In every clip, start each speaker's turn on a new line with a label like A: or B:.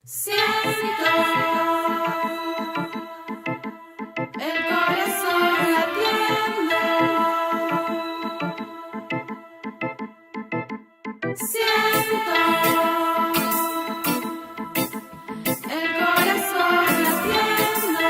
A: Siento el corazón latiendo. Siento el corazón latiendo.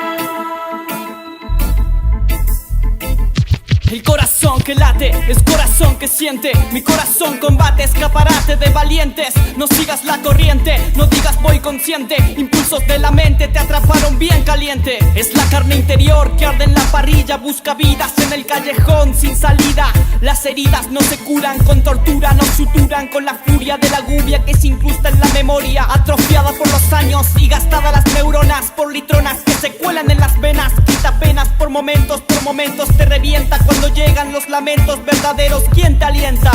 B: El corazón que late, es corazón que siente. Mi corazón combate, escaparate de valientes. No sigas la corriente, no digas voy consciente. Impulsos de la mente te atraparon bien caliente. Es la carne interior que arde en la parrilla. Busca vidas en el callejón sin salida. Las heridas no se curan con tortura, no suturan con la furia de la gubia que se incrusta en la memoria. Atrofiada por los años y gastada las neuronas por litronas que se cuelan en las venas. Quita penas por momentos te revienta cuando llegan los lamentos verdaderos. ¿Quién te alienta?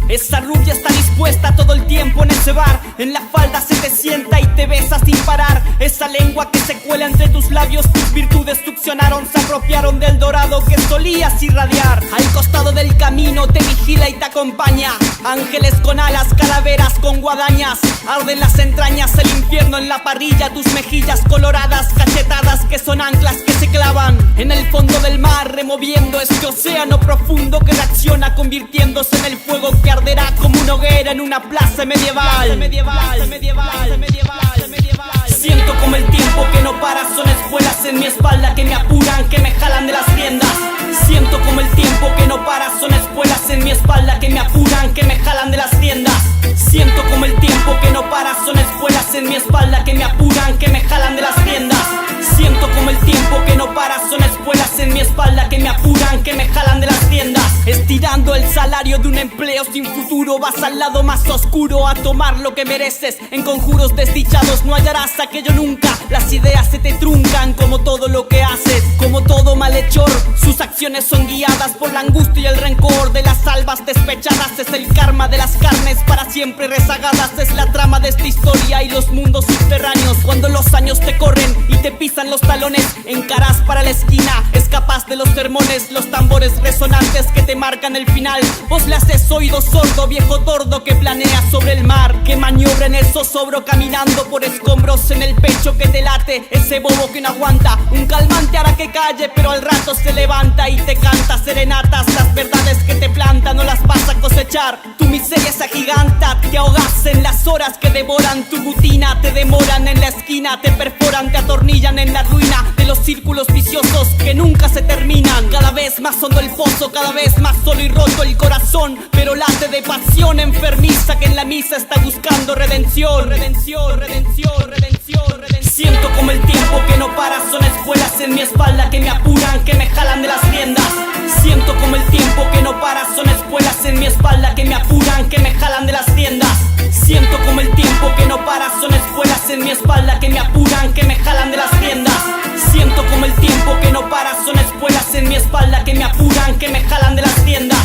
B: Esa rubia está dispuesta todo el tiempo en ese bar. En la falda se te sienta y te besa sin parar. Esa lengua que se cuela entre tus labios. Tus virtudes succionaron, se apropiaron del dorado que solías irradiar. Al costado del camino te vigila y te acompaña. Ángeles con alas, calaveras con guadañas. Arden las entrañas, el infierno en la parrilla. Tus mejillas coloradas, cachetadas que son anclas que se clavan en el fondo del mar, removiendo este océano profundo que reacciona convirtiéndose en el fuego que arderá como una hoguera en una plaza medieval. Siento como el tiempo que no para, son espuelas en mi espalda que me apuran, que me jalan de las riendas. Siento como el tiempo que no para, son espuelas en mi espalda que me apuran, que me jalan de las riendas. Siento como el tiempo que no para, son espuelas en mi espalda que me apuran, que me jalan de las riendas. Siento como el tiempo que no para, son espuelas en mi espalda que me apuran, que me jalan de las riendas. Estirando el salario de un empleo sin futuro, vas al lado más oscuro a tomar lo que mereces. En conjuros desdichados no hallarás aquello nunca. Las ideas se te truncan como todo lo que haces. Como todo malhechor, sus acciones son guiadas por la angustia y el rencor de las almas despechadas. Es el karma de las carnes para siempre rezagadas. Es la trama de esta historia y los mundos subterráneos. Cuando los años te corren y te pisan los talones, encarás para la esquina, escapas de los sermones, los tambores resonantes que te marcan el final. Vos le haces oído sordo, viejo tordo que planea sobre el mar, que maniobra en el zozobro caminando por escombros en el pecho que te late. Ese bobo que no aguanta, un calmante hará que calle, pero al rato se levanta y te canta serenatas. Las verdades que te planta no las vas a cosechar. Tu miseria se agiganta, te ahogas en las horas que devoran tu rutina. Te demoran en la esquina, te perforan, te atornillan en la ruina de los círculos viciosos que nunca se terminan. Cada vez más hondo el pozo, cada vez más solo y roto el corazón, pero late de pasión enfermiza que en la misa está buscando redención. Siento como el tiempo que no para, son espuelas en mi espalda que me apuran, que me jalan de las riendas. Siento como el tiempo que no para, son espuelas en mi espalda que me apuran, que me jalan de las riendas. Siento como el tiempo que no para, son espuelas en mi espalda que me apuran, que me jalan de las riendas. Siento como el tiempo que no para, son espuelas en mi espalda que me apuran, que me jalan de las riendas.